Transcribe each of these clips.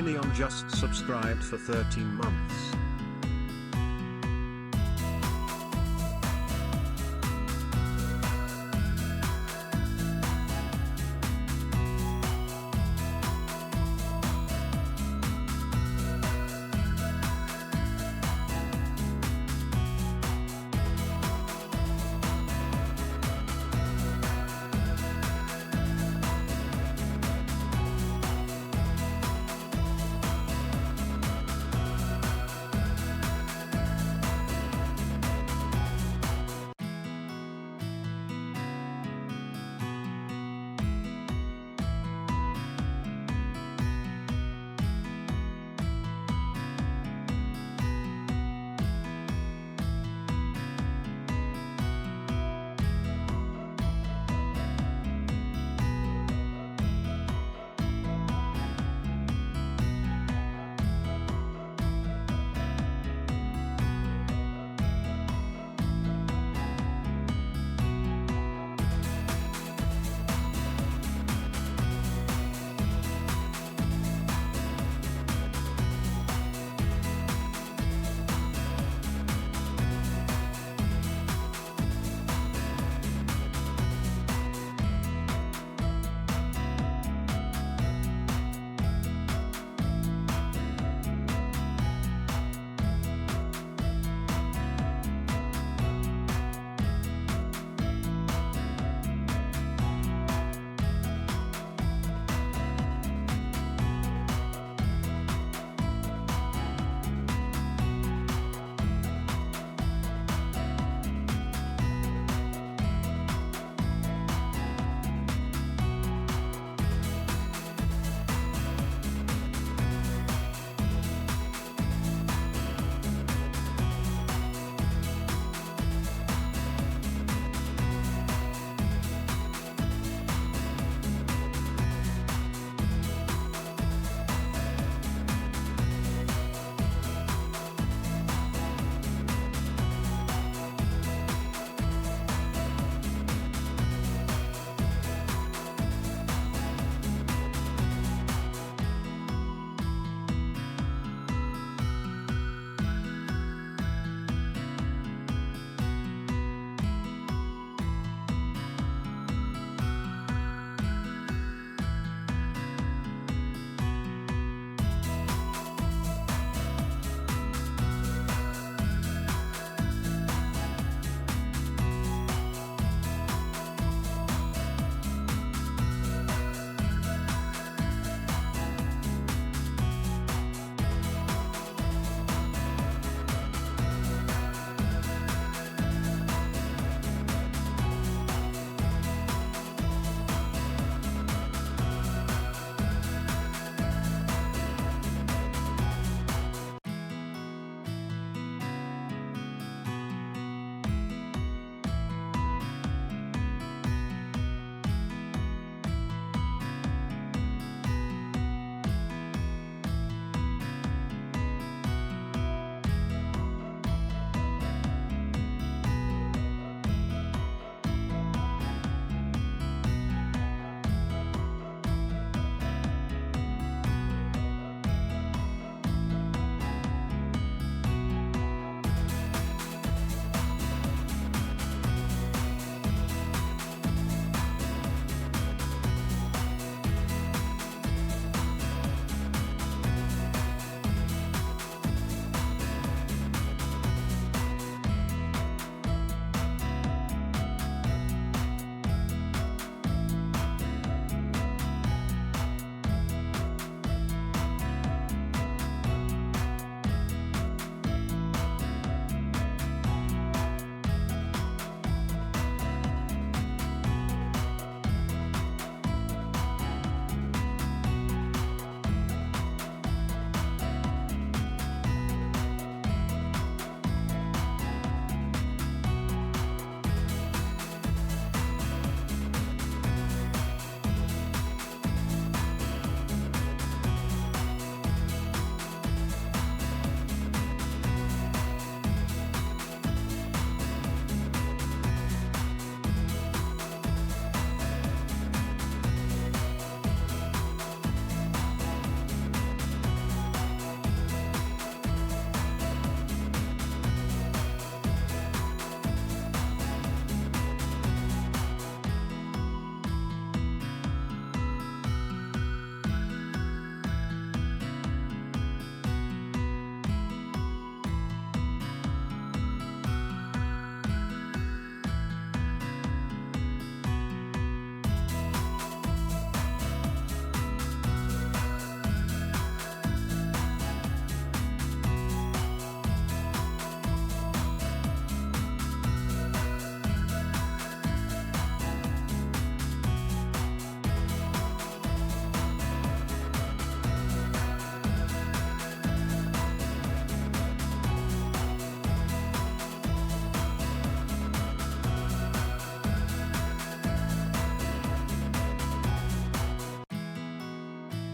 Leon just subscribed for 13 months.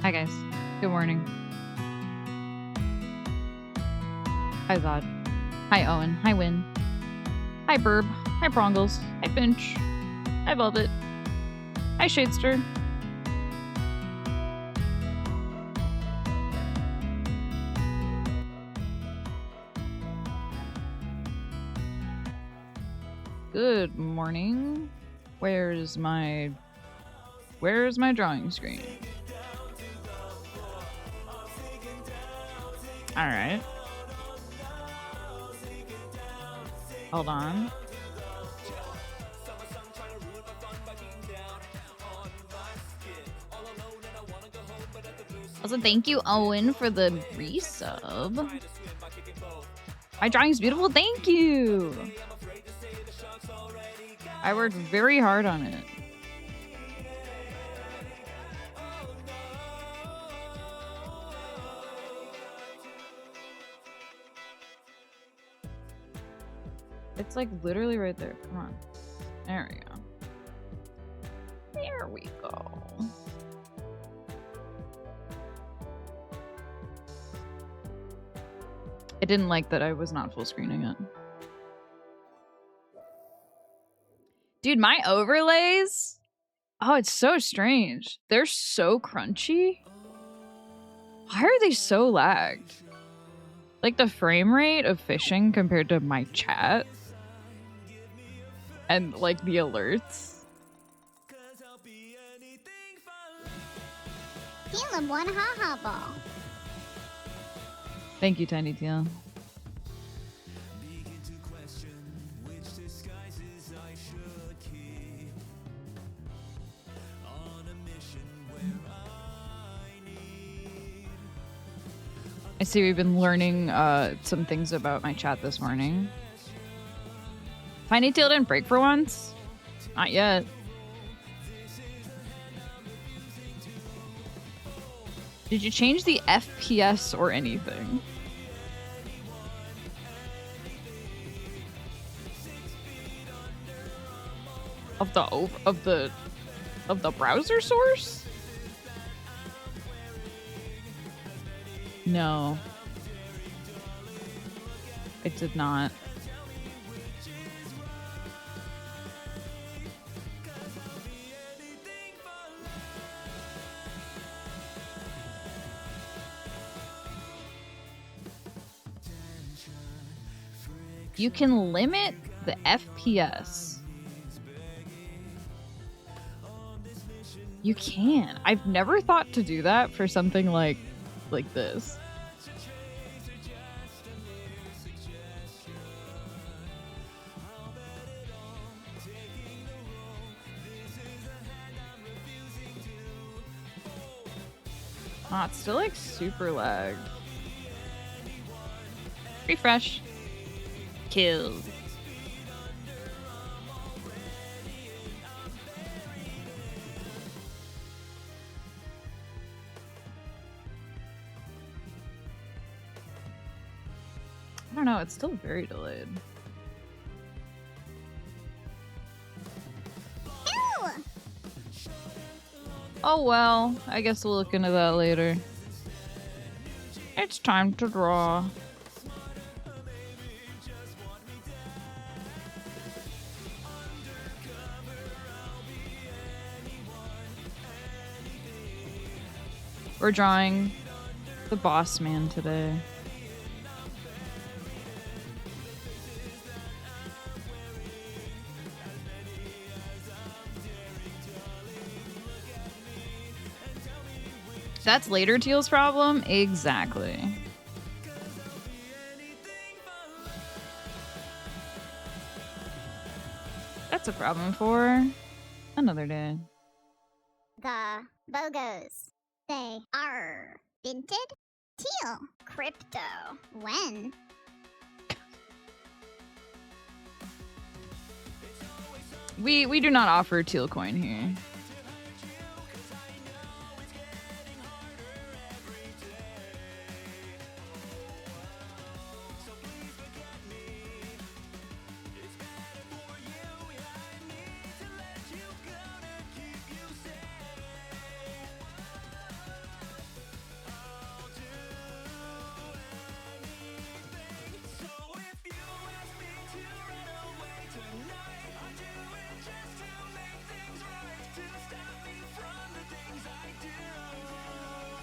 Hi guys. Good morning. Hi Zod. Hi Owen. Hi Win. Hi Burb. Hi Prongles. Hi Finch. Hi Velvet. Hi Shadester. Good morning. Where's my drawing screen? All right. Hold on. Also, thank you, Owen, for the resub. My drawing's beautiful. Thank you. I worked very hard on it. It's like literally right there. Come on. There we go. There we go. I didn't like that I was not full screening it. Dude, my overlays? Oh, it's so strange. They're so crunchy. Why are they so lagged? Like the frame rate of fishing compared to my chat and like the alerts. Caleb won haha ball. Thank you, Tiny Teal. I see we've been learning some things about my chat this morning. Tiny Teal didn't break for once? Not yet. Did you change the FPS or anything? Of the browser source? No. It did not. You can limit the FPS. You can. I've never thought to do that for something like this. Ah, it's still like super lagged. Refresh. Kill. I don't know, it's still very delayed. Ew! Oh well, I guess we'll look into that later. It's time to draw. We're drawing the boss man today. That's later Teal's problem? Exactly. That's a problem for another day. The BOGOs. They are Vinted, Teal, Crypto, When. We do not offer Teal coin here.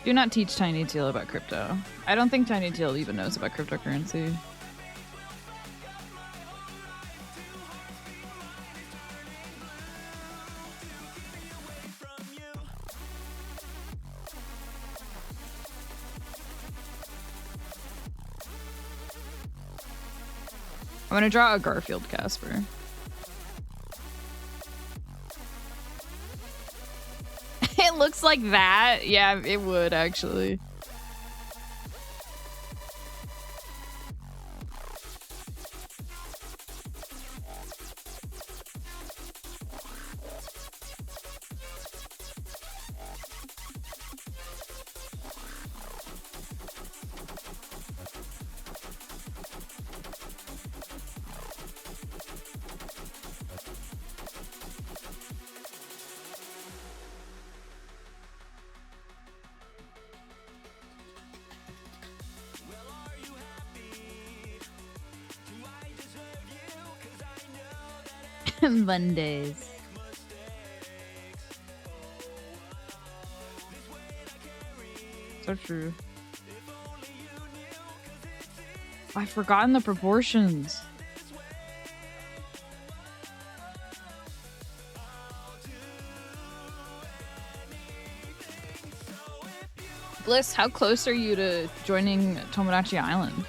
Do not teach Tiny Teal about crypto. I don't think Tiny Teal even knows about cryptocurrency. I'm gonna draw a Garfield Caspurr. It looks like that. Yeah, it would actually. Mondays. So true. I've forgotten the proportions. Bliss, how close are you to joining Tomodachi Island?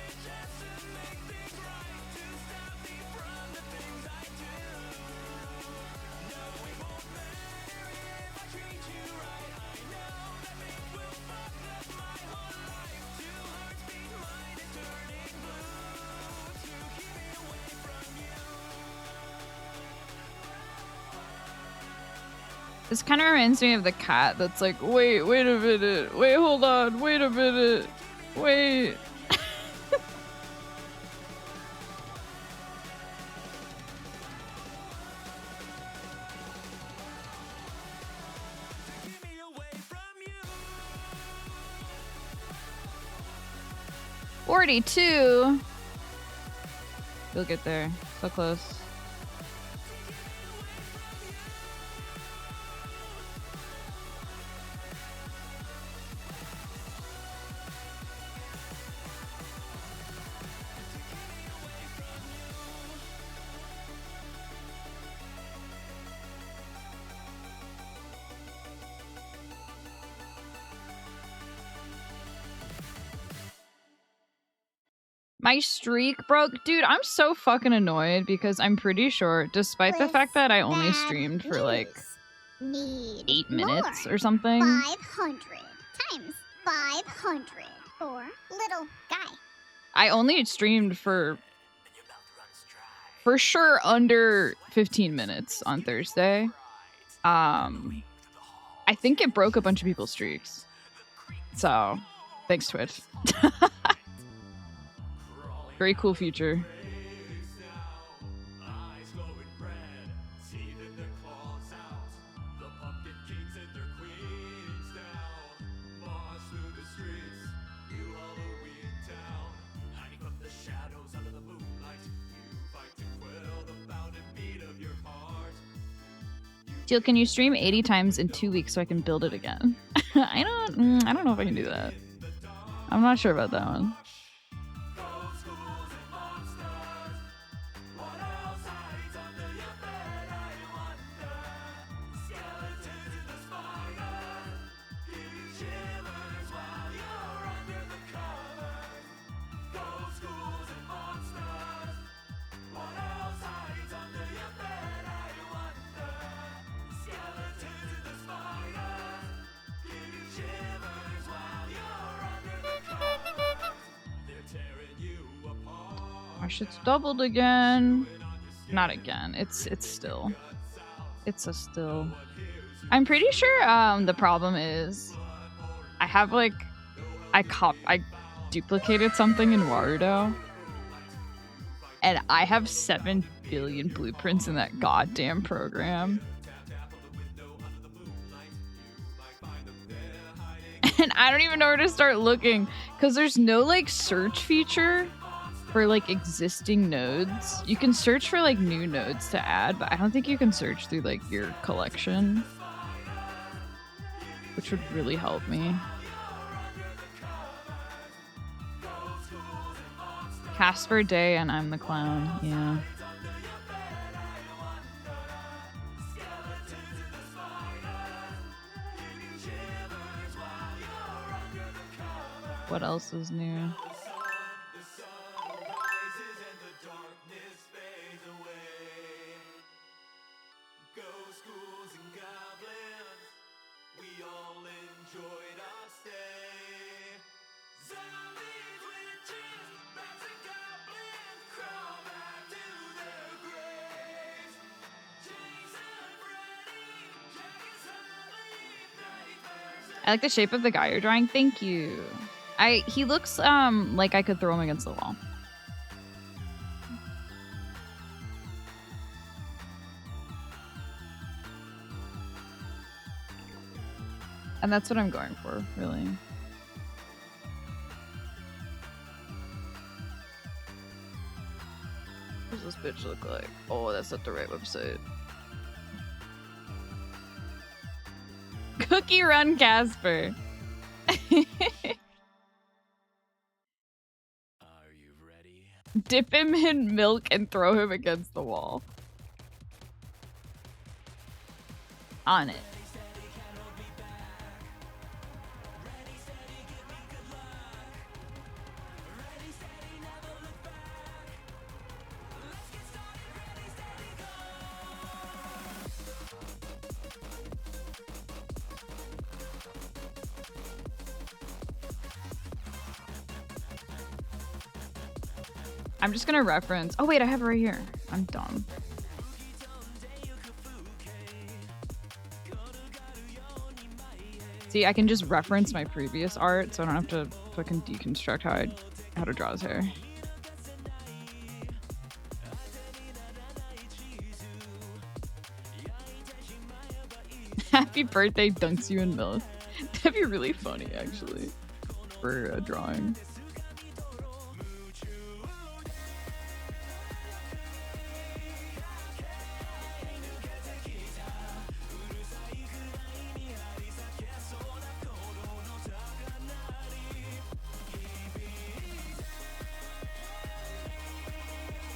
This kind of reminds me of the cat that's like, wait a minute, wait, hold on, wait a minute, wait. $42. You'll get there. So close. My streak broke. Dude, I'm so fucking annoyed because I'm pretty sure, despite the fact that I only streamed for like 8 minutes or something. 500 times 500 for little guy. I only streamed for sure under 15 minutes on Thursday. I think it broke a bunch of people's streaks. So, thanks Twitch. Very cool feature. Teal, can you stream 80 times in 2 weeks so I can build it again? I don't know if I can do that. I'm not sure about that one. Our shit's doubled again. Not again. It's still. It's a still. I'm pretty sure the problem is I have like I duplicated something in Warudo. And I have 7 billion blueprints in that goddamn program. And I don't even know where to start looking because there's no like search feature for like existing nodes. You can search for like new nodes to add, but I don't think you can search through like your collection, which would really help me. Caspurr Day and I'm the clown. Yeah. What else is new? I like the shape of the guy you're drawing. Thank you. He looks like I could throw him against the wall. And that's what I'm going for, really. What does this bitch look like? Oh, that's not the right website. Cookie Run Caspurr. Are you ready? Dip him in milk and throw him against the wall. On it. I'm just gonna reference. Oh wait, I have it right here. I'm dumb. See, I can just reference my previous art, so I don't have to fucking deconstruct how to draw his hair. Happy birthday dunks you in milk. That'd be really funny, actually, for a drawing.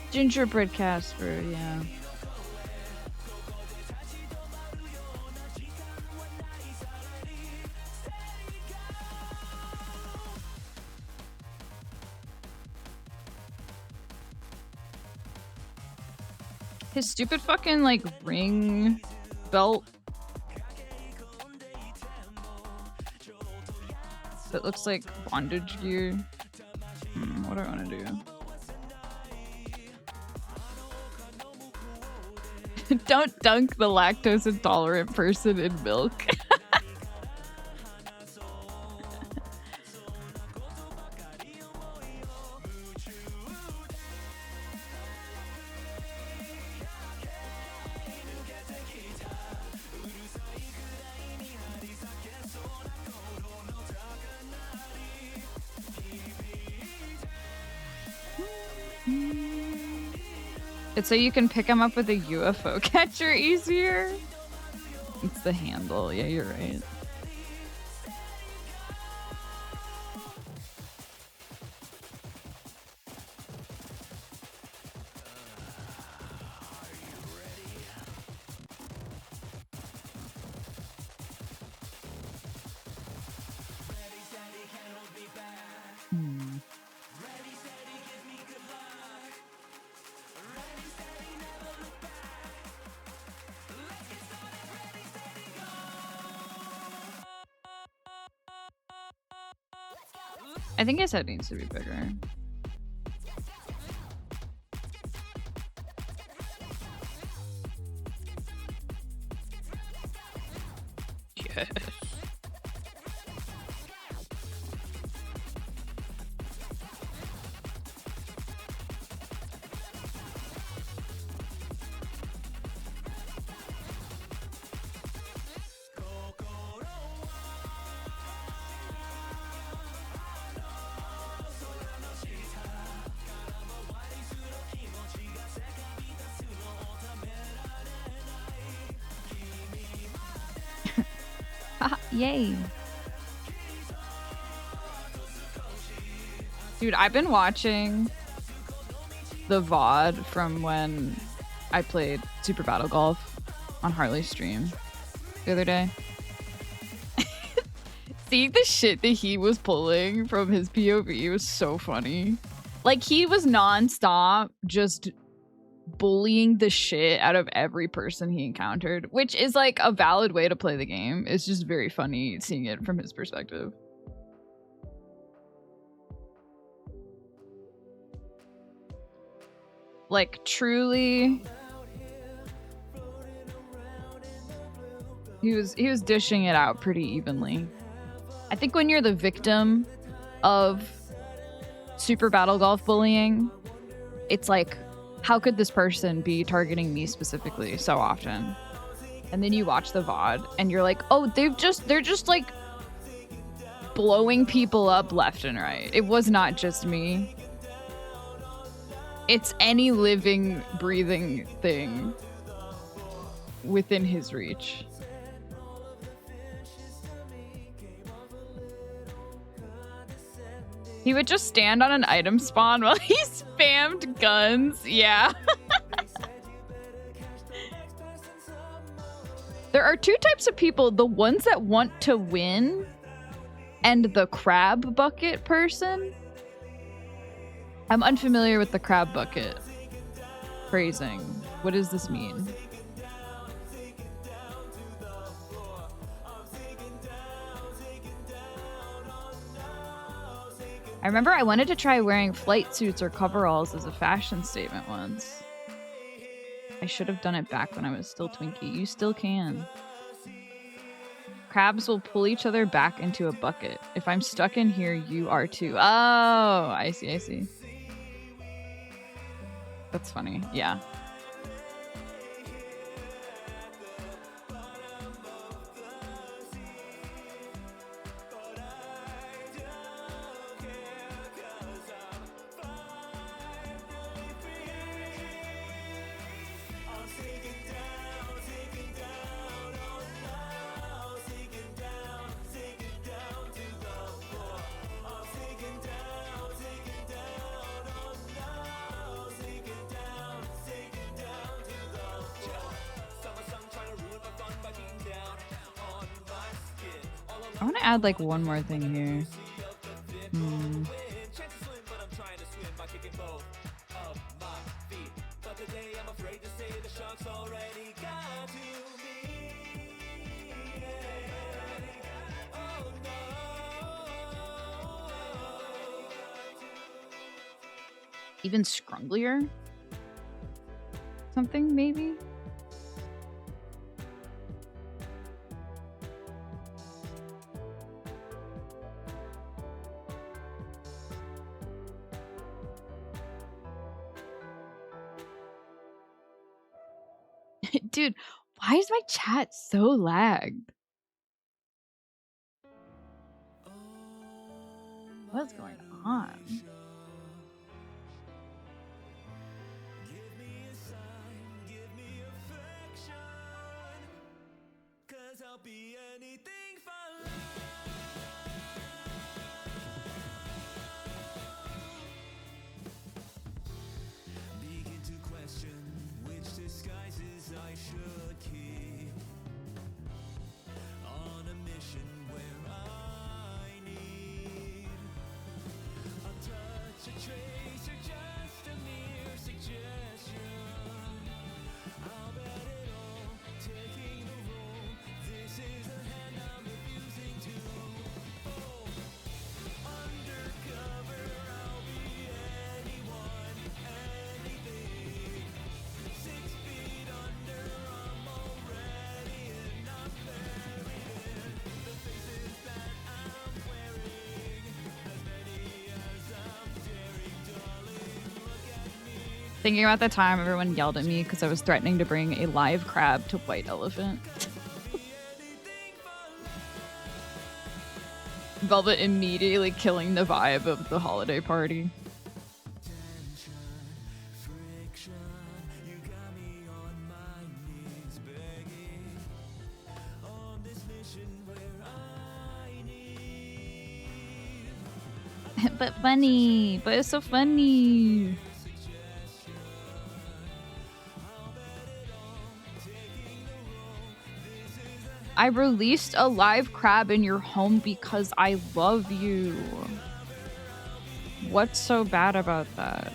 Gingerbread Caspurr, yeah. His stupid fucking, like, ring belt. That looks like bondage gear. What do I want to do? Don't dunk the lactose intolerant person in milk. It's so you can pick them up with a UFO catcher easier. It's the handle. Yeah, you're right. I think his head needs to be bigger. Yes. Yay. Dude, I've been watching the VOD from when I played Super Battle Golf on Harley's stream the other day. Seeing the shit that he was pulling from his POV was so funny. Like, he was nonstop just bullying the shit out of every person he encountered, which is like a valid way to play the game. It's just very funny seeing it from his perspective. Like, truly, he was dishing it out pretty evenly. I think when you're the victim of Super Battle Golf bullying, it's like, how could this person be targeting me specifically so often? And then you watch the VOD and you're like, oh, they're just like blowing people up left and right. It was not just me. It's any living, breathing thing within his reach. He would just stand on an item spawn while he spammed guns. Yeah. There are two types of people. The ones that want to win and the crab bucket person. I'm unfamiliar with the crab bucket phrasing. What does this mean? I remember I wanted to try wearing flight suits or coveralls as a fashion statement once. I should have done it back when I was still Twinkie. You still can. Crabs will pull each other back into a bucket. If I'm stuck in here, you are too. Oh, I see, I see. That's funny. Yeah. I want to add like one more thing here. Even scrunglier? Something maybe? Dude, why is my chat so lagged? What's going on? Thinking about the time everyone yelled at me because I was threatening to bring a live crab to White Elephant. Velvet immediately killing the vibe of the holiday party. But funny. But it's so funny. I released a live crab in your home because I love you. What's so bad about that?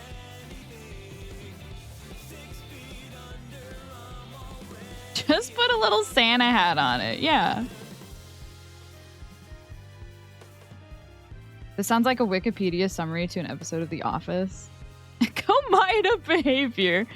Just put a little Santa hat on it. Yeah. This sounds like a Wikipedia summary to an episode of The Office. Comida behavior.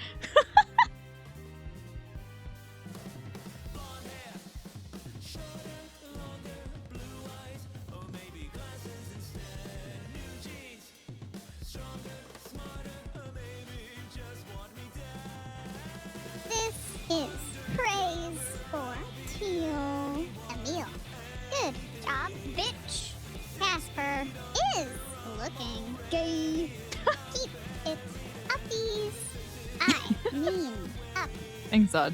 This is praise for Teal. Emil. Good job, bitch. Caspurr is looking gay. Keep it uppies. I mean up. Thanks, Zod.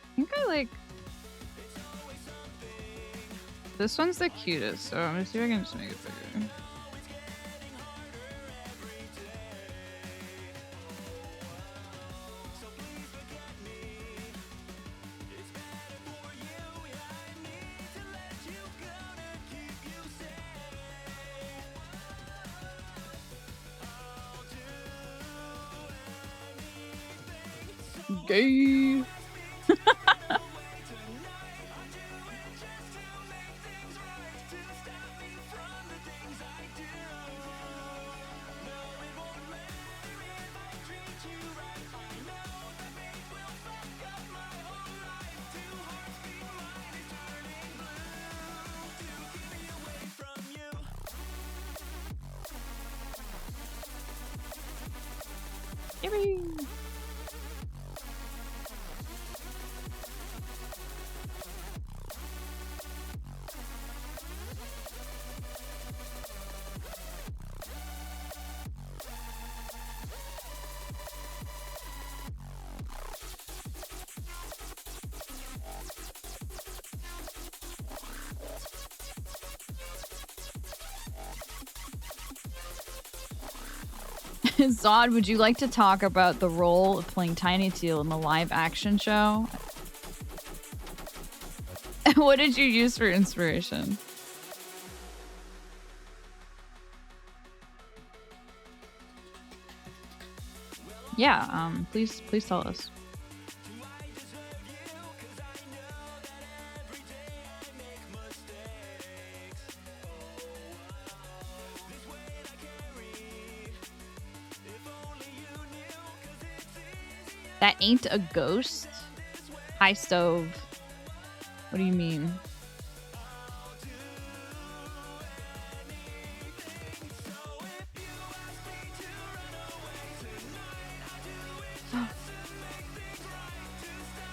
I think I like... This one's the cutest, so I'm gonna see if I can just make it bigger. Gay. Yippee. Zod, would you like to talk about the role of playing Tiny Teal in the live action show? What did you use for inspiration? Yeah, please tell us. That ain't a ghost? High stove. What do you mean?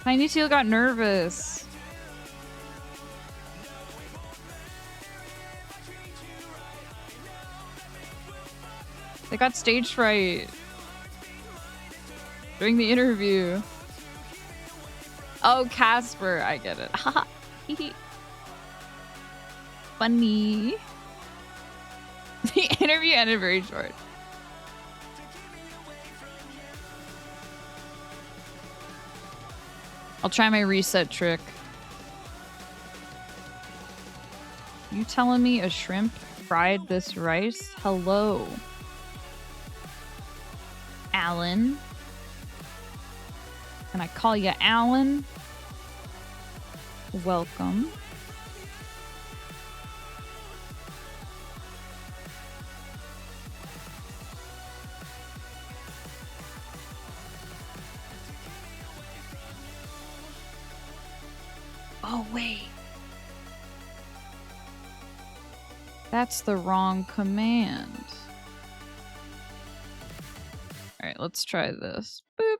Tiny Teal got nervous. They got stage fright during the interview. Oh, Caspurr, I get it. Haha. Funny. The interview ended very short. I'll try my reset trick. You telling me a shrimp fried this rice? Hello. Alan. Can I call you Alan? Welcome. Oh, wait. That's the wrong command. All right, let's try this. Boop.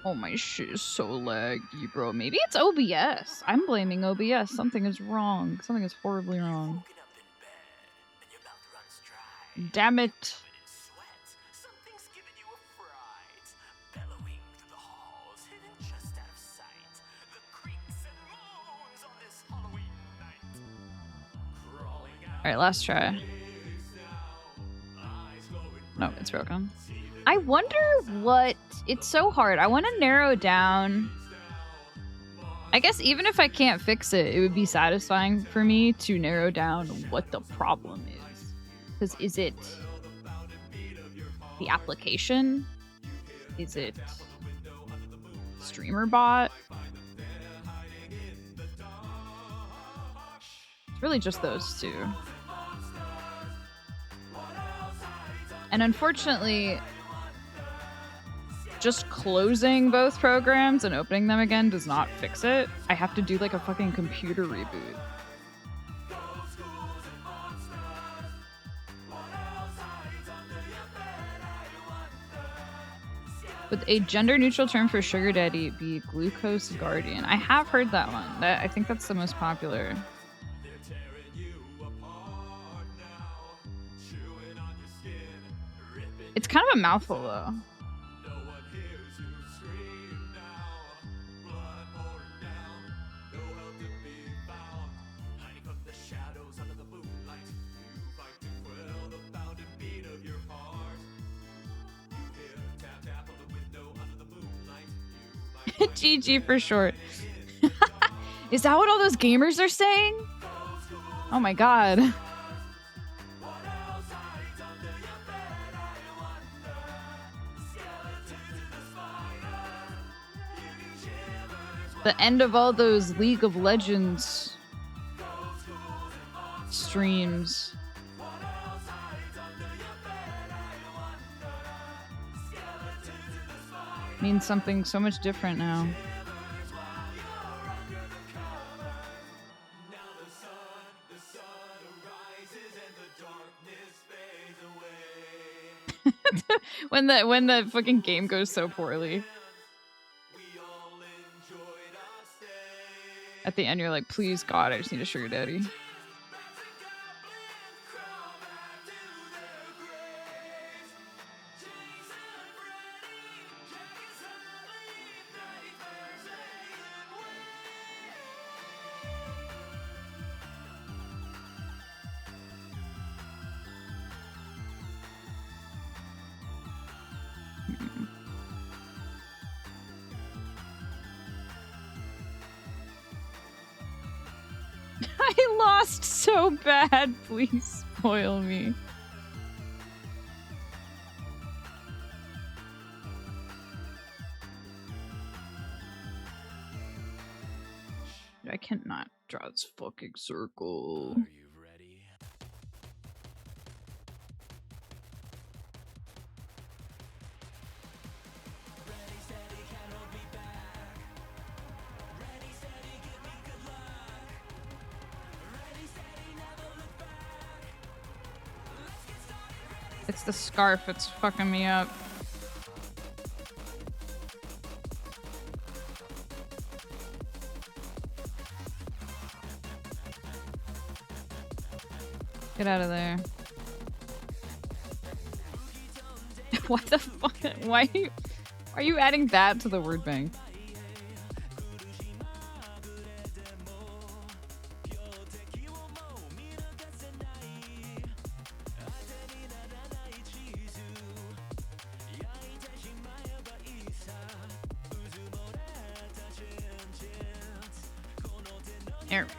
Oh, my shit is so laggy, bro. Maybe it's OBS. I'm blaming OBS. Something is wrong. Something is horribly wrong. Damn it. Alright, last try. No, it's broken. I wonder what... It's so hard. I want to narrow down... I guess even if I can't fix it, it would be satisfying for me to narrow down what the problem is. Because is it the application? Is it streamer bot? It's really just those two. And unfortunately, just closing both programs and opening them again does not fix it. I have to do like a fucking computer reboot. Would a gender-neutral term for sugar daddy be glucose guardian? I have heard that one. I think that's the most popular. It's kind of a mouthful, though. GG for short. Is that what all those gamers are saying? Oh my god. The end of all those League of Legends streams. Means something so much different now. when the fucking game goes so poorly. At the end, you're like, please, God, I just need a sugar daddy. I lost so bad. Please spoil me. I cannot draw this fucking circle. Are you ready? Ready, steady, can't hold me back. Ready, steady, give me good luck. Ready, steady, never look back. Let's get started. Ready, it's the scarf, it's fucking me up. Get out of there. Why the fuck? Why are you adding that to the word bank? There we go.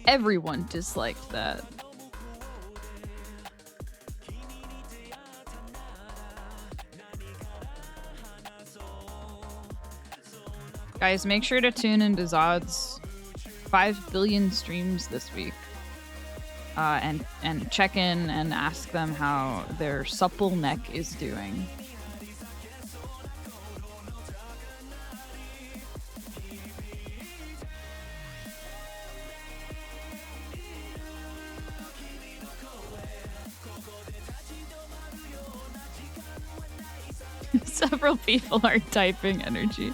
Everyone disliked that. Guys, make sure to tune into Zod's 5 billion streams this week. And check in and ask them how their supple neck is doing. Several people are typing energy.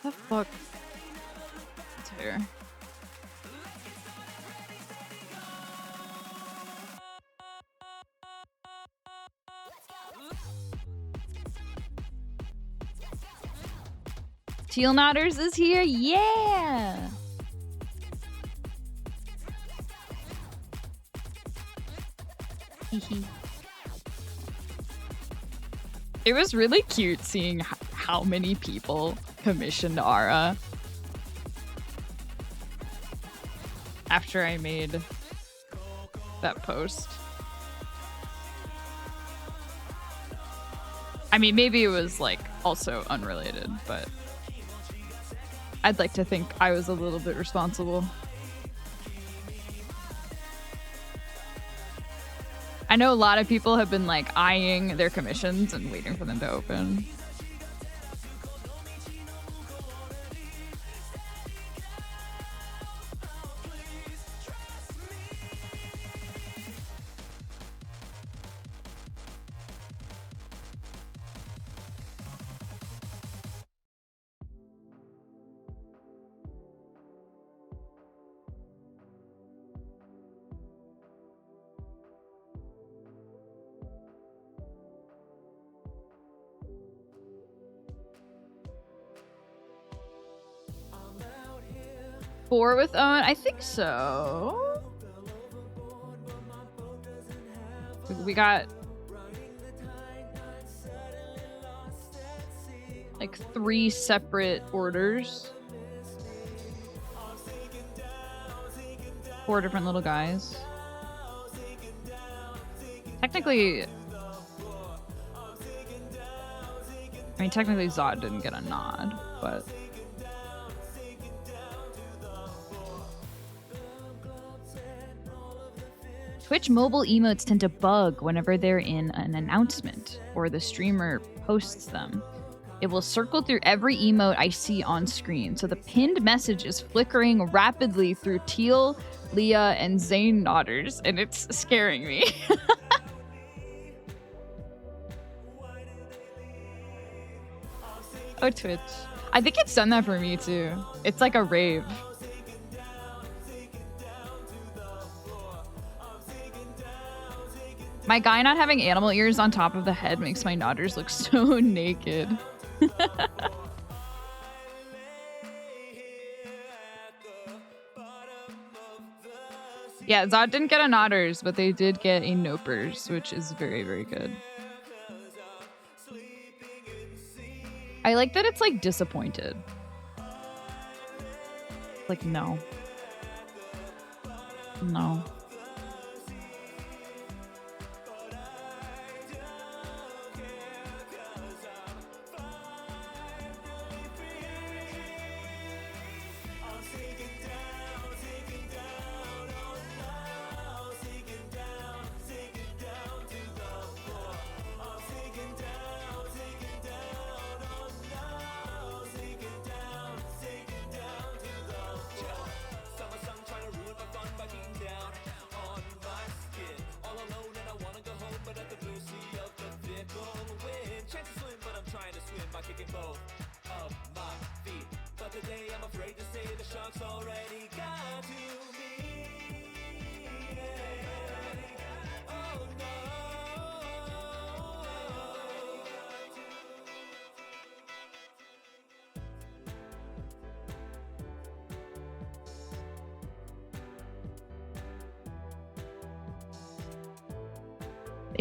The fuck? It's here. Teal Nodders is here, yeah! It was really cute seeing how many people commissioned Ara after I made that post. I mean, maybe it was like also unrelated, but I'd like to think I was a little bit responsible. I know a lot of people have been like eyeing their commissions and waiting for them to open. Four with Owen? I think so. We got like 3 separate orders. 4 different little guys. Technically, Zod didn't get a nod, but Twitch mobile emotes tend to bug whenever they're in an announcement or the streamer posts them. It will circle through every emote I see on screen, so the pinned message is flickering rapidly through Teal, Leah, and Zane Nodders, and it's scaring me. Oh, Twitch. I think it's done that for me too. It's like a rave. My guy not having animal ears on top of the head makes my Nodders look so naked. Yeah, Zod didn't get a Nodders, but they did get a Nopers, which is very, very good. I like that it's like disappointed. Like, no. No.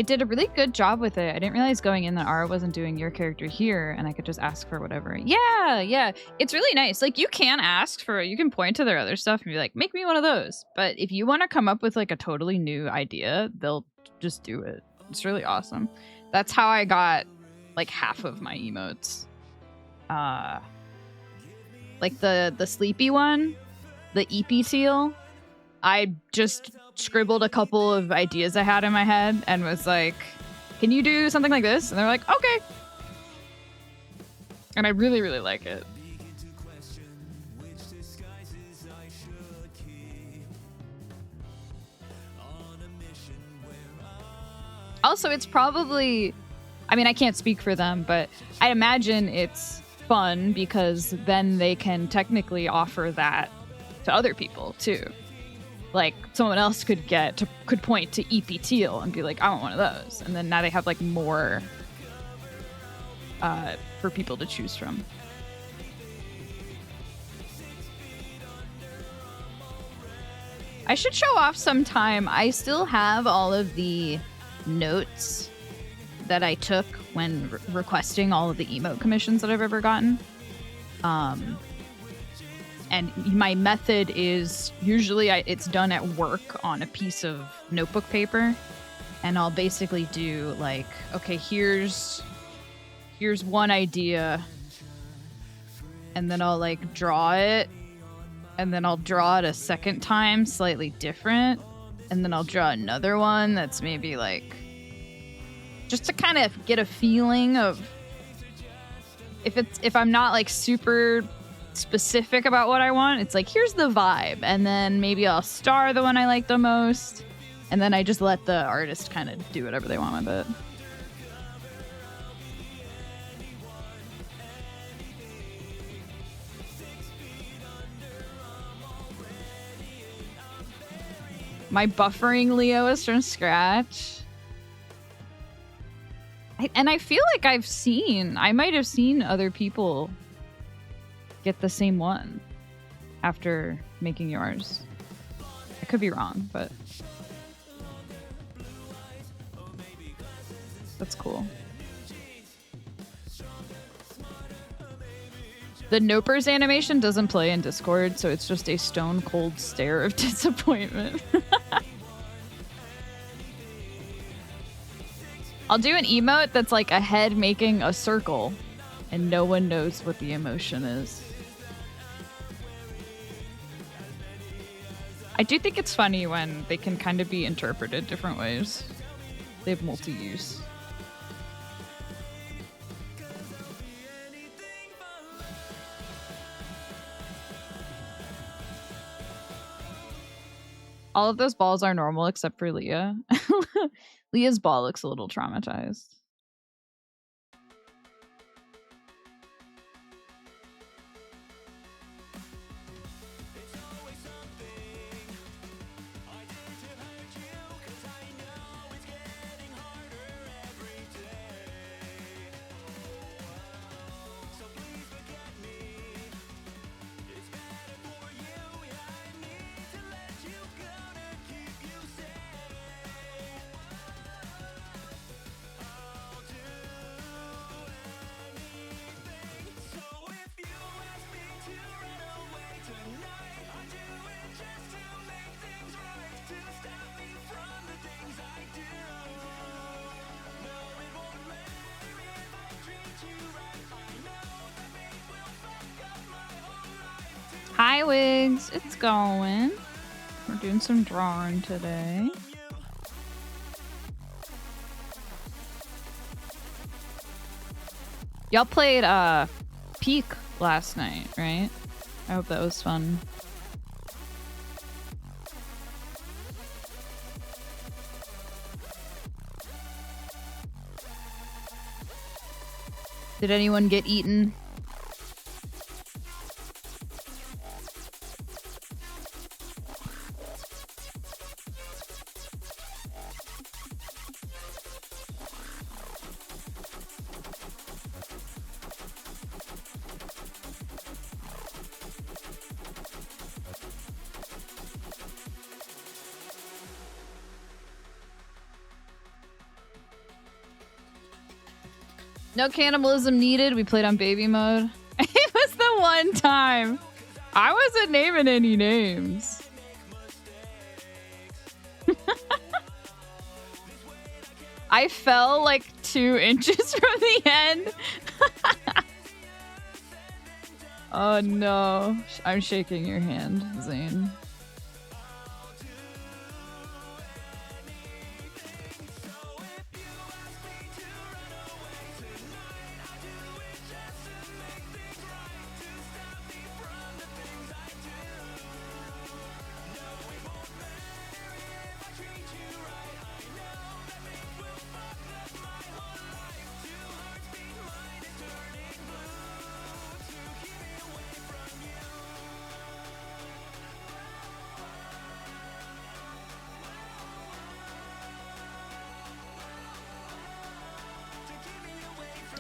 It did a really good job with it. I didn't realize going in that Ara wasn't doing your character here, and I could just ask for whatever. Yeah. It's really nice. Like, you can ask for, you can point to their other stuff and be like, make me one of those. But if you want to come up with like a totally new idea, they'll just do it. It's really awesome. That's how I got like half of my emotes. Like the sleepy one, the EP seal. I just scribbled a couple of ideas I had in my head and was like, can you do something like this? And they're like, okay. And I really, really like it. Also, it's probably, I mean, I can't speak for them, but I imagine it's fun because then they can technically offer that to other people too. Like, someone else could point to EP Teal and be like, I want one of those. And then now they have like more for people to choose from. I should show off sometime. I still have all of the notes that I took when requesting all of the emote commissions that I've ever gotten. And my method is usually it's done at work on a piece of notebook paper. And I'll basically do like, okay, here's one idea. And then I'll like draw it. And then I'll draw it a second time, slightly different. And then I'll draw another one that's maybe like, just to kind of get a feeling of if I'm not like super specific about what I want, it's like, here's the vibe, and then maybe I'll star the one I like the most, and then I just let the artist kind of do whatever they want with it. My buffering Leo is from scratch. And I feel like I might have seen other people get the same one after making yours. I could be wrong, but that's cool. The Nopers animation doesn't play in Discord, so it's just a stone cold stare of disappointment. I'll do an emote that's like a head making a circle, and no one knows what the emotion is. I do think it's funny when they can kind of be interpreted different ways. They have multi-use. All of those balls are normal except for Leah. Leah's ball looks a little traumatized. Hi, Wigs. It's going. We're doing some drawing today. Y'all played Peak last night, right? I hope that was fun. Did anyone get eaten? No cannibalism needed. We played on baby mode. It was the one time. I wasn't naming any names. I fell like 2 inches from the end. Oh no. I'm shaking your hand, Zane.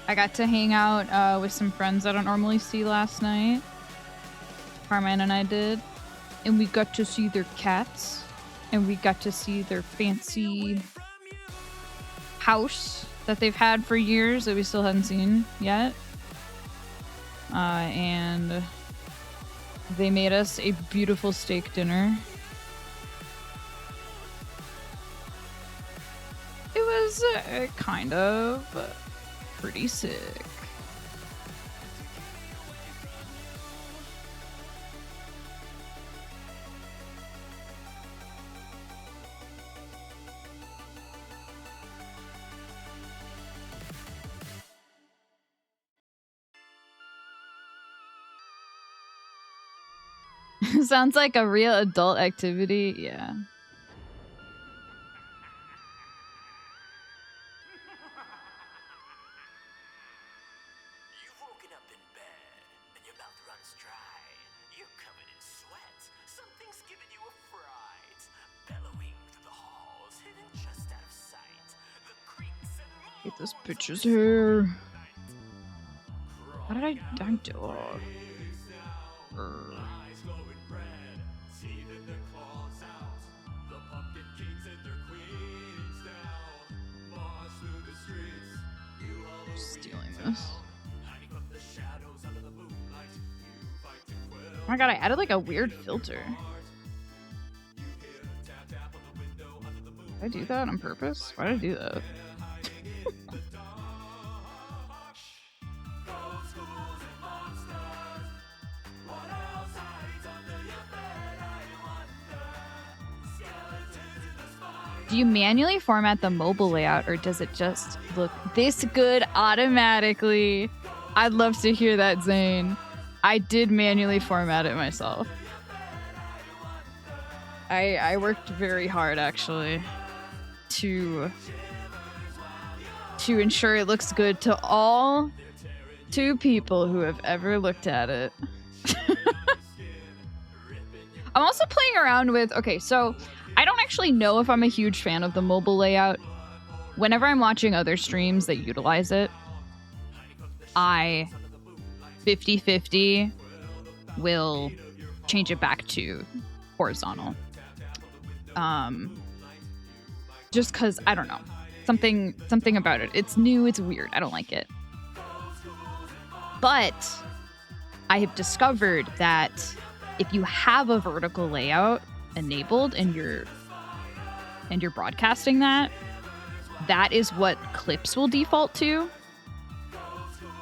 I got to hang out with some friends I don't normally see last night. Carmine and I did. And we got to see their cats. And we got to see their fancy house that they've had for years that we still hadn't seen yet. And they made us a beautiful steak dinner. It was kind of pretty sick. Sounds like a real adult activity. Yeah. Get this bitch's hair. How did I do it? Stealing this. Oh my god, I added like a weird filter. Did I do that on purpose? Why did I do that? Do you manually format the mobile layout or does it just look this good automatically? I'd love to hear that, Zane. I did manually format it myself. I worked very hard actually to ensure it looks good to all 2 people who have ever looked at it. I'm also playing around with, okay, so I don't actually know if I'm a huge fan of the mobile layout. Whenever I'm watching other streams that utilize it, I 50-50 will change it back to horizontal. Just because, I don't know. Something about it. It's new, it's weird. I don't like it. But I have discovered that if you have a vertical layout enabled and you're broadcasting that is what clips will default to.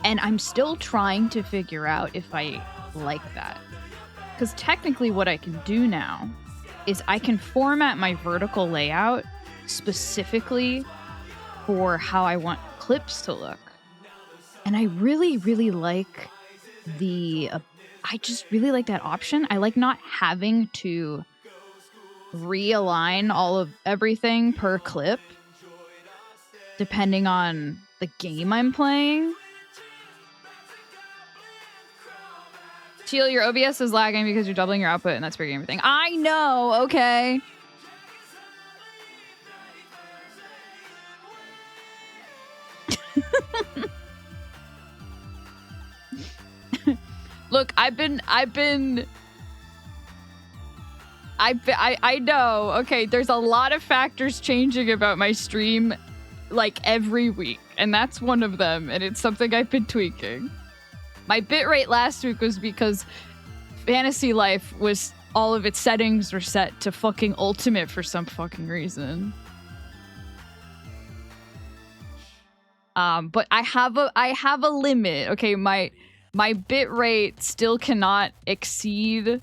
And I'm still trying to figure out if I like that. Because technically what I can do now is I can format my vertical layout specifically for how I want clips to look. And I really, really like I just really like that option. I like not having to realign all of everything per clip depending on the game I'm playing. Teal, your OBS is lagging because you're doubling your output and that's breaking everything. I know, okay. Look, I know. Okay, there's a lot of factors changing about my stream like every week. and that's one of them, and it's something I've been tweaking. My bitrate last week was because Fantasy Life was all of its settings were set to fucking ultimate for some fucking reason. But I have a limit. Okay, my bitrate still cannot exceed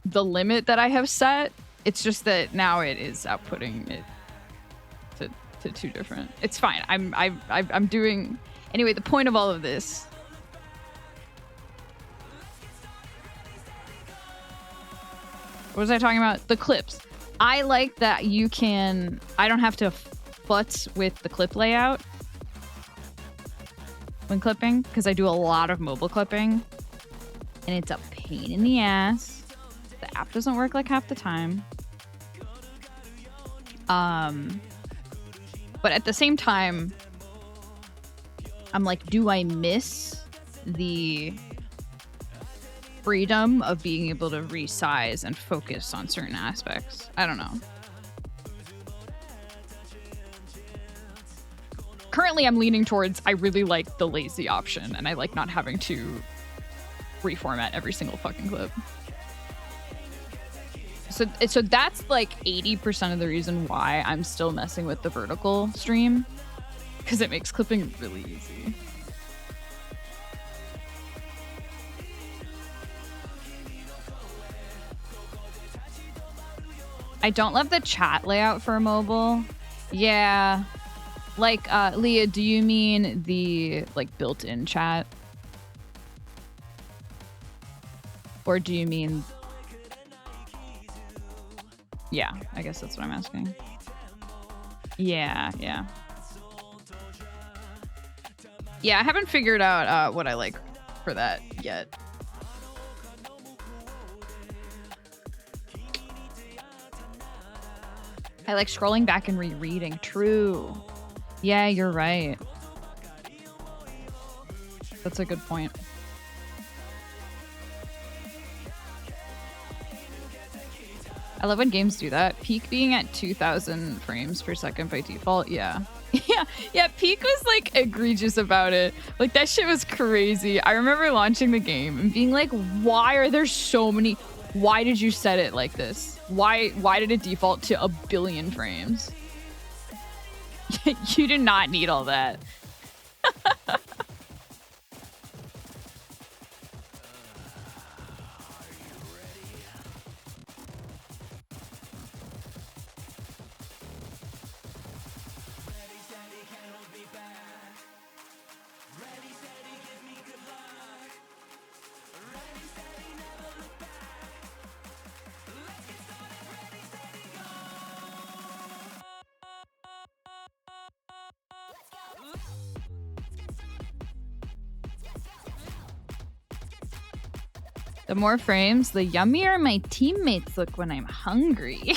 the limit that I have set. It's just that now it is outputting it to two different. It's fine. I'm doing anyway. The point of all of this. What was I talking about? The clips. I like that you can. I don't have to futz with the clip layout when clipping because I do a lot of mobile clipping, and it's a pain in the ass. The app doesn't work like half the time. But at the same time, I'm like, do I miss the freedom of being able to resize and focus on certain aspects? I don't know. Currently, I'm leaning towards I really like the lazy option, and I like not having to reformat every single fucking clip. So that's like 80% of the reason why I'm still messing with the vertical stream, because it makes clipping really easy. I don't love the chat layout for mobile. Yeah. Like, Leah, do you mean the like built-in chat? Or do you mean... Yeah, I guess that's what I'm asking. Yeah. Yeah, I haven't figured out what I like for that yet. I like scrolling back and rereading. True. Yeah, you're right. That's a good point. I love when games do that. Peak being at 2,000 frames per second by default. Yeah. Yeah, Peak was like egregious about it. Like that shit was crazy. I remember launching the game and being like, why are there so many? Why did you set it like this? Why did it default to 1 billion frames? You did not need all that. The more frames, the yummier my teammates look when I'm hungry.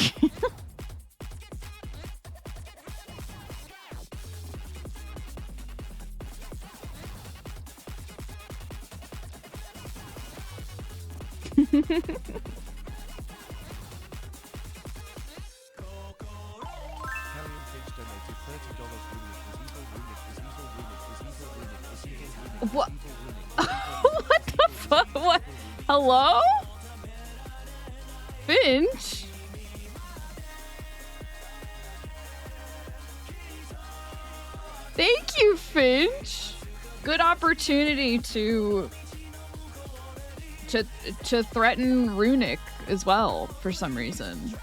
What? What the fuck? What? Hello? Finch? Thank you, Finch. Good opportunity to threaten Runic as well for some reason.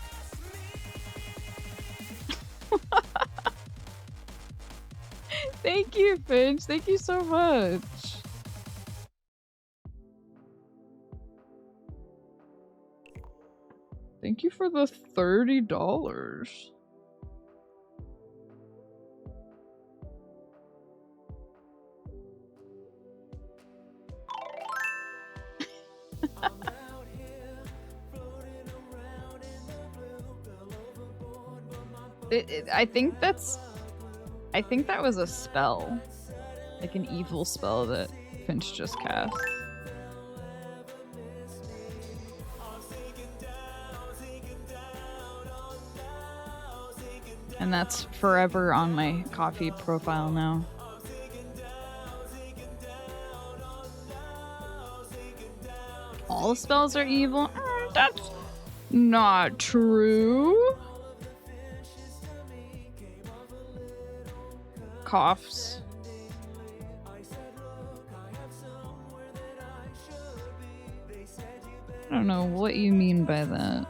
Thank you, Finch. Thank you so much. Thank you for the $30. I think that was a spell. Like an evil spell that Finch just cast. And that's forever on my coffee profile now. All spells are evil? That's not true. Coughs. I don't know what you mean by that.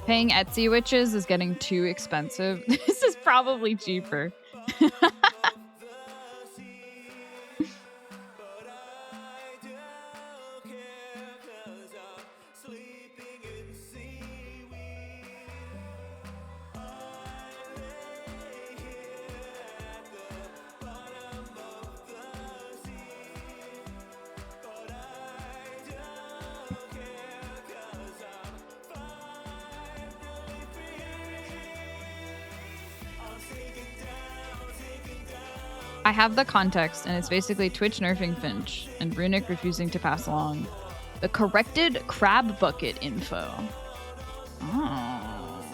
Paying Etsy witches is getting too expensive. This is probably cheaper. I have the context, and it's basically Twitch nerfing Finch and Runic refusing to pass along the corrected crab bucket info. Oh.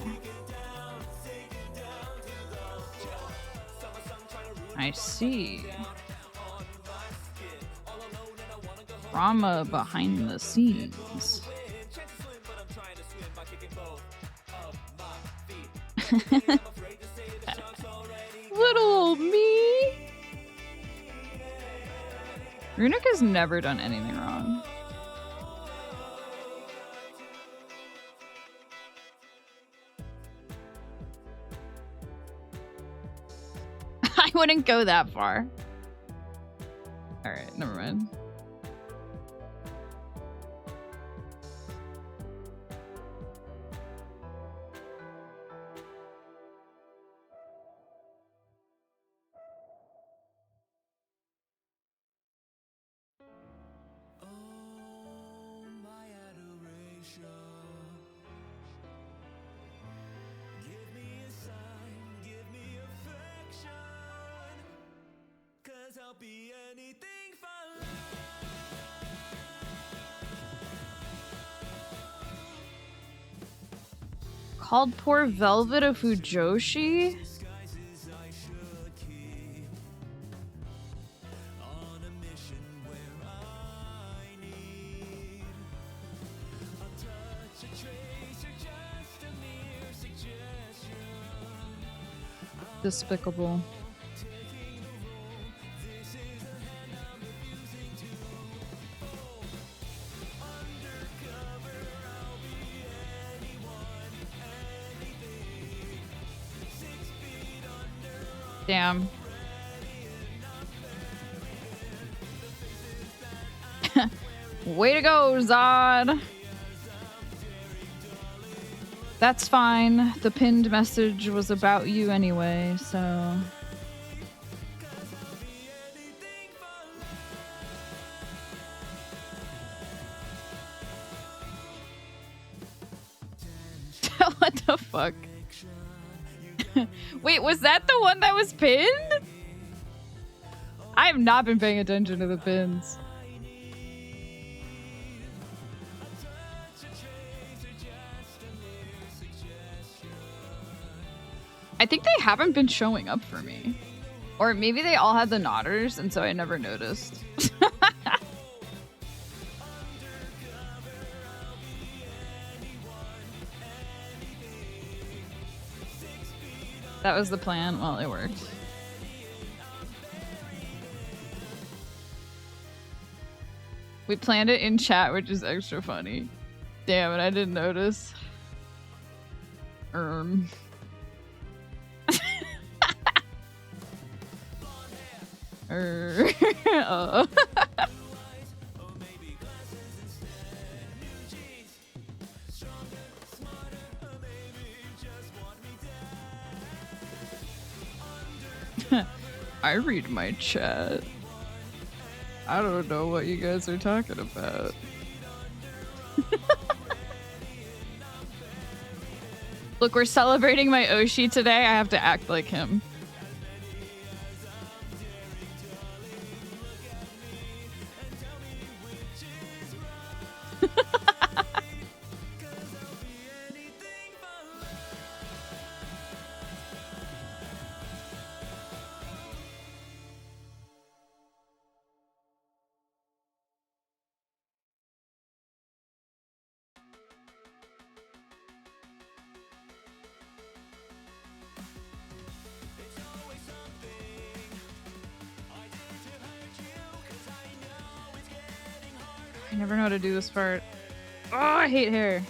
I see. Drama behind the scenes. Little old me. Runic has never done anything wrong. I wouldn't go that far. Alright, never mind. Called poor Velvet a Fujoshi? Despicable. Damn. Way to go, Zod. That's fine. The pinned message was about you anyway, so... What the fuck? Wait, was that the one that was pinned? I have not been paying attention to the pins. I think they haven't been showing up for me. Or maybe they all had the nodders and so I never noticed. That was the plan. Well, it worked. We planned it in chat, which is extra funny. Damn it, I didn't notice. I read my chat. I don't know what you guys are talking about. Look, we're celebrating my Oshi today. I have to act like him. I never know how to do this part. Oh, I hate hair.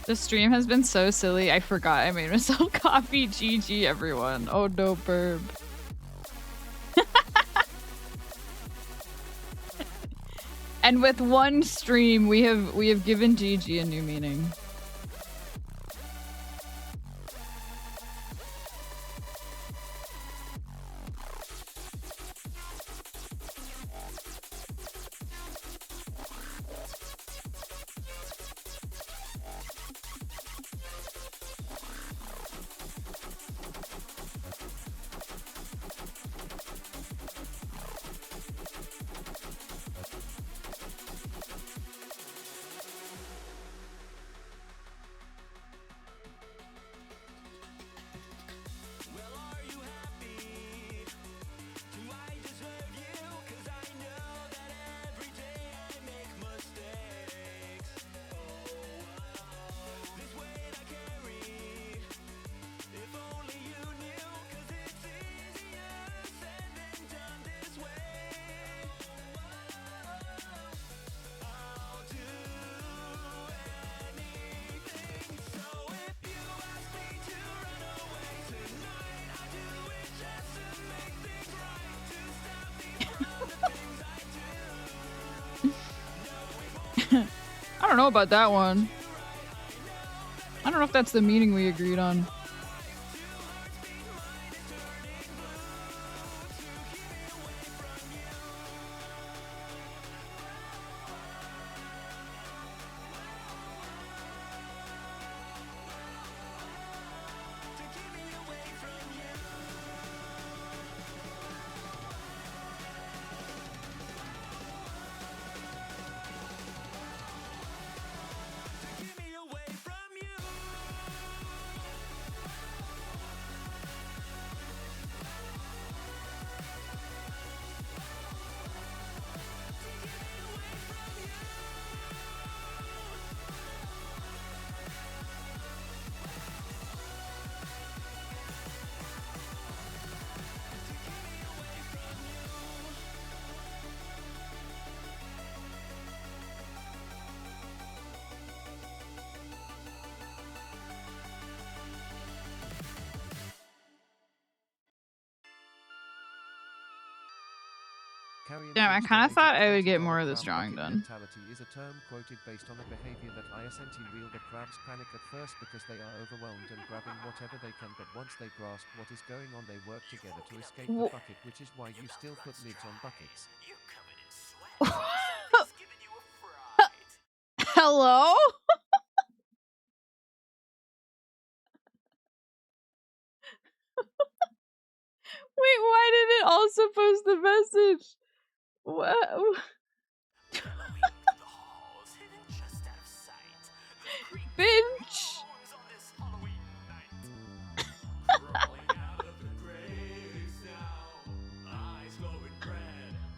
The stream has been so silly. I forgot I made myself coffee. GG, everyone. Oh no, burb. And with one stream, we have given GG a new meaning. I don't know about that one. I don't know if that's the meaning we agreed on. Damn, I kind of thought I would get more of this drawing done. Mentality is a term quoted based on a behavior that ISNT wielder crabs panic at first because they are overwhelmed and grabbing whatever they can, but once they grasp what is going on, they work together to escape the bucket, which is why you still put lids on buckets. Hello? Wait, why did it also post the message? What? Bitch!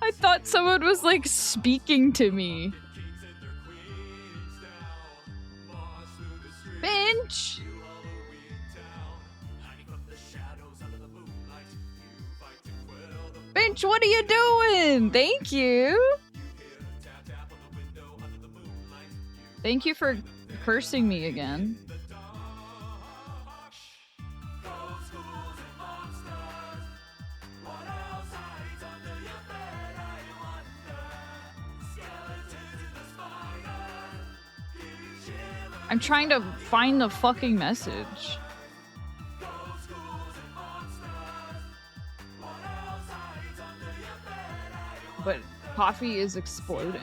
I thought someone was like speaking to me. Finch, what are you doing? Thank you. Thank you for cursing me again. I'm trying to find the fucking message. But coffee is exploding.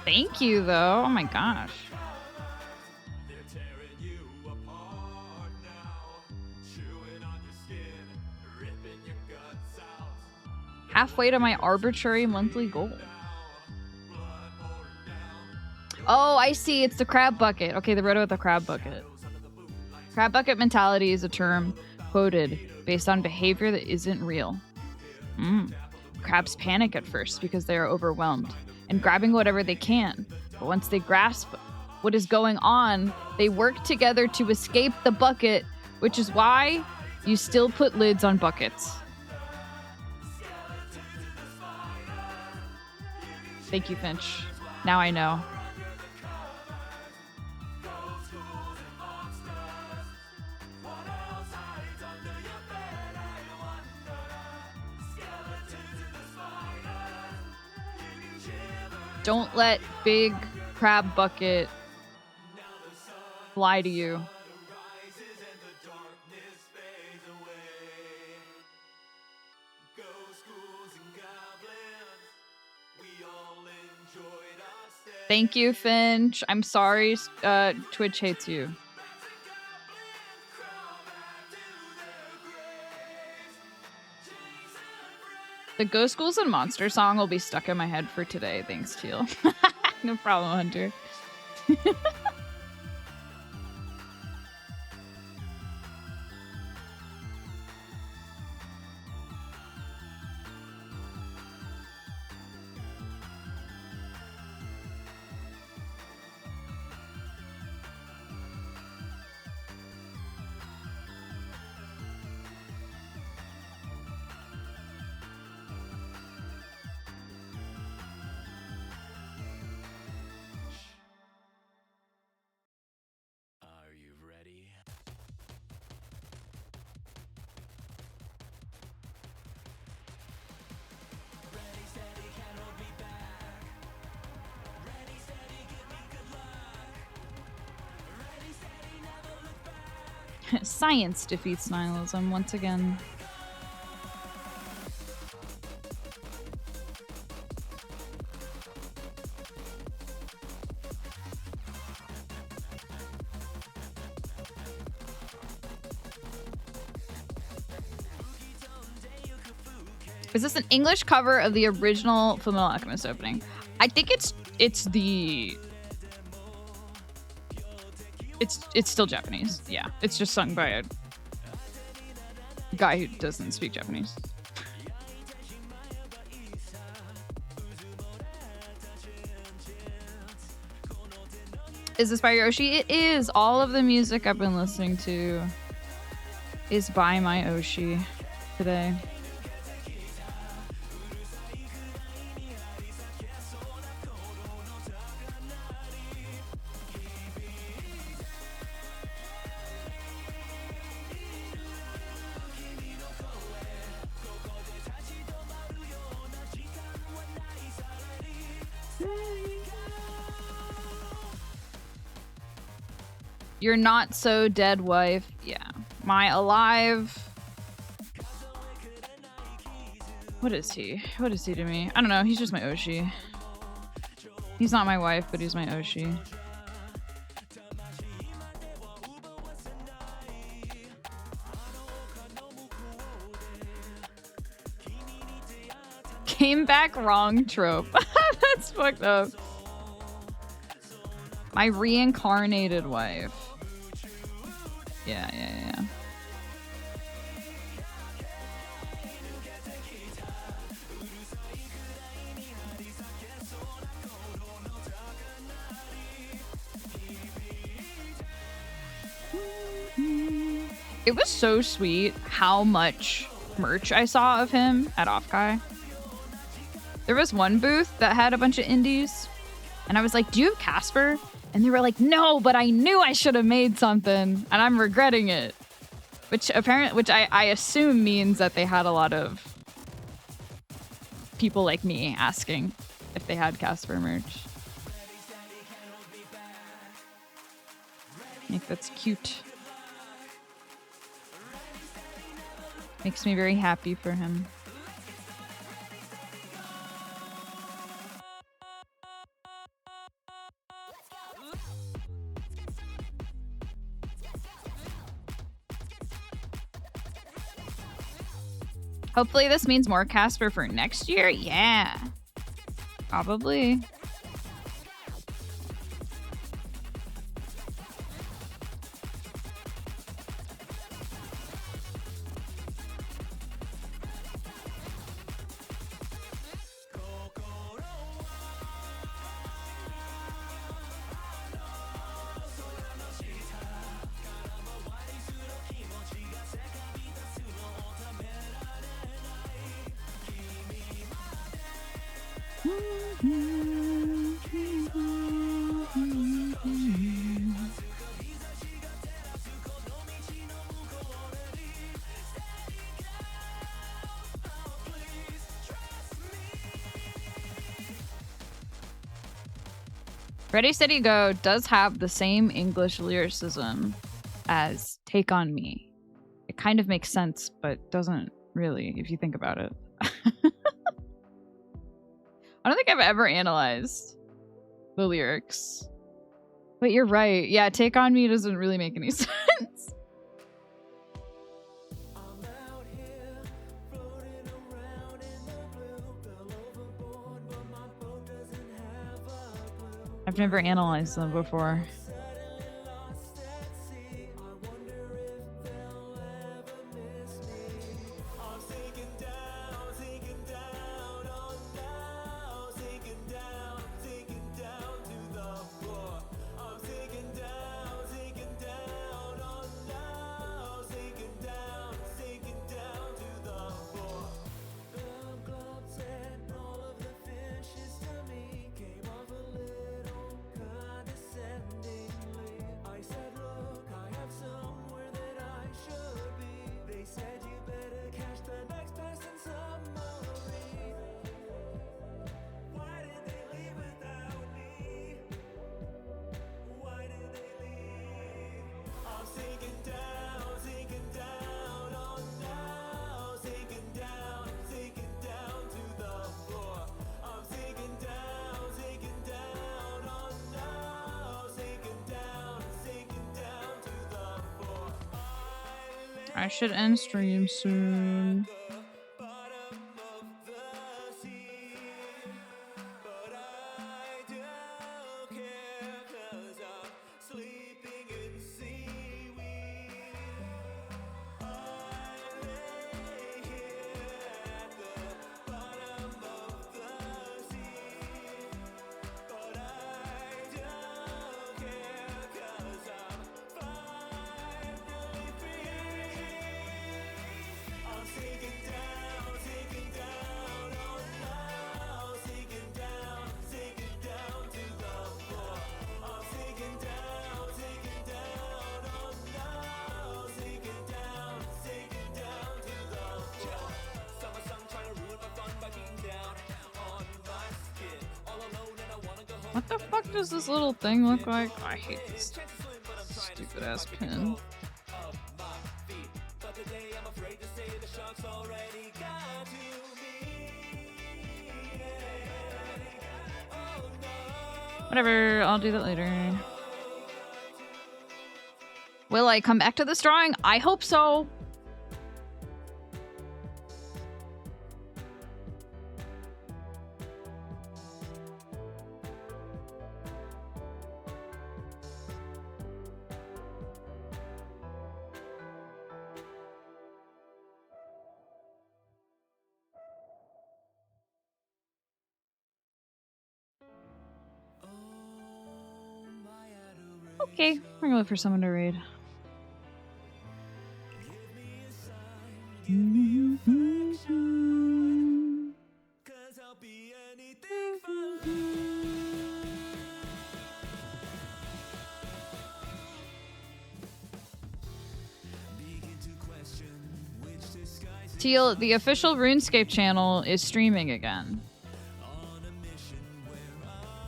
Thank you, though. Oh my gosh. Halfway to my arbitrary monthly goal. Oh, I see. It's the crab bucket. Okay, they wrote about the crab bucket. Crab bucket mentality is a term quoted based on behavior that isn't real. Crabs panic at first because they are overwhelmed and grabbing whatever they can. But once they grasp what is going on, they work together to escape the bucket, which is why you still put lids on buckets. Thank you, Finch. Now I know. Don't let big crab bucket lie to you. Thank you, Finch. I'm sorry, Twitch hates you. The Ghost Ghouls and Monster song will be stuck in my head for today. Thanks, Teal. No problem, Hunter. Science defeats nihilism once again. Is this an English cover of the original Fullmetal Alchemist opening? I think it's still Japanese. Yeah, it's just sung by a guy who doesn't speak Japanese. Is this by Yoshi? It is. All of the music I've been listening to is by my Oshi today. Your not so dead wife. Yeah. My alive. What is he? What is he to me? I don't know. He's just my Oshi. He's not my wife, but he's my Oshi. Came back wrong trope. That's fucked up. My reincarnated wife. Yeah. It was so sweet how much merch I saw of him at Offkai. There was one booth that had a bunch of indies, and I was like, do you have caspurr? And they were like, no, but I knew I should have made something, and I'm regretting it. Which I assume means that they had a lot of people like me asking if they had caspurr merch. I think that's cute. Makes me very happy for him. Hopefully this means more caspurr for next year. Yeah. Probably. Ready, Steady, Go does have the same English lyricism as Take On Me. It kind of makes sense, but doesn't really, if you think about it. I don't think I've ever analyzed the lyrics. But you're right. Yeah, Take On Me doesn't really make any sense. I've never analyzed them before. I should end stream soon. What the fuck does this little thing look like? I hate this stupid ass pin. Whatever, I'll do that later. Will I come back to this drawing? I hope so. Okay, we're gonna look for someone to raid. Teal, the official RuneScape channel is streaming again.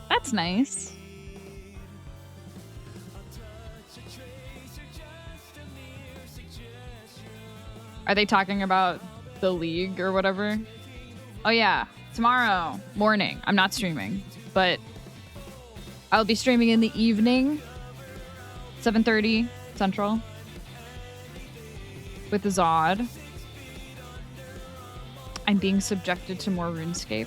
That's nice. Are they talking about the league or whatever? Oh yeah, tomorrow morning. I'm not streaming, but I'll be streaming in the evening, 7:30 Central, with the Zod. I'm being subjected to more RuneScape.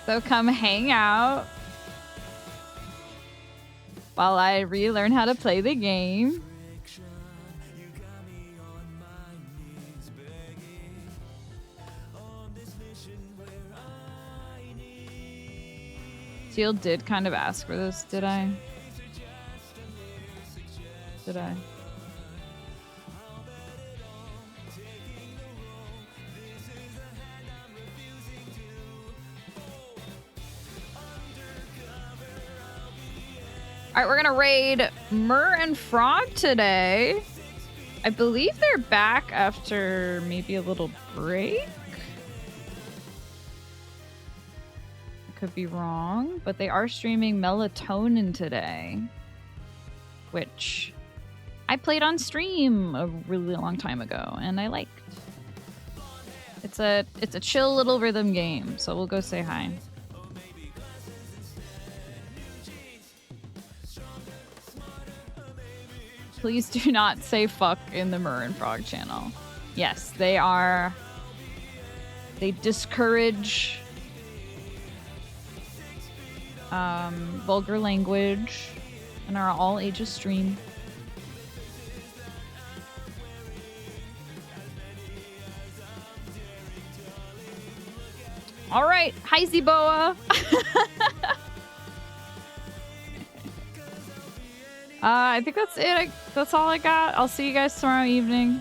So come hang out while I relearn how to play the game. Teal did kind of ask for this, did I? Did I? All right, we're gonna raid Myrrh and Frog today. I believe they're back after maybe a little break. I could be wrong, but they are streaming Melatonin today, which I played on stream a really long time ago, and I liked. It's a chill little rhythm game, so we'll go say hi. Please do not say fuck in the Myrrh and Frog channel. Yes, they are. They discourage vulgar language and are all ages stream. All right, hi Ziboa. I think that's it. That's all I got. I'll see you guys tomorrow evening.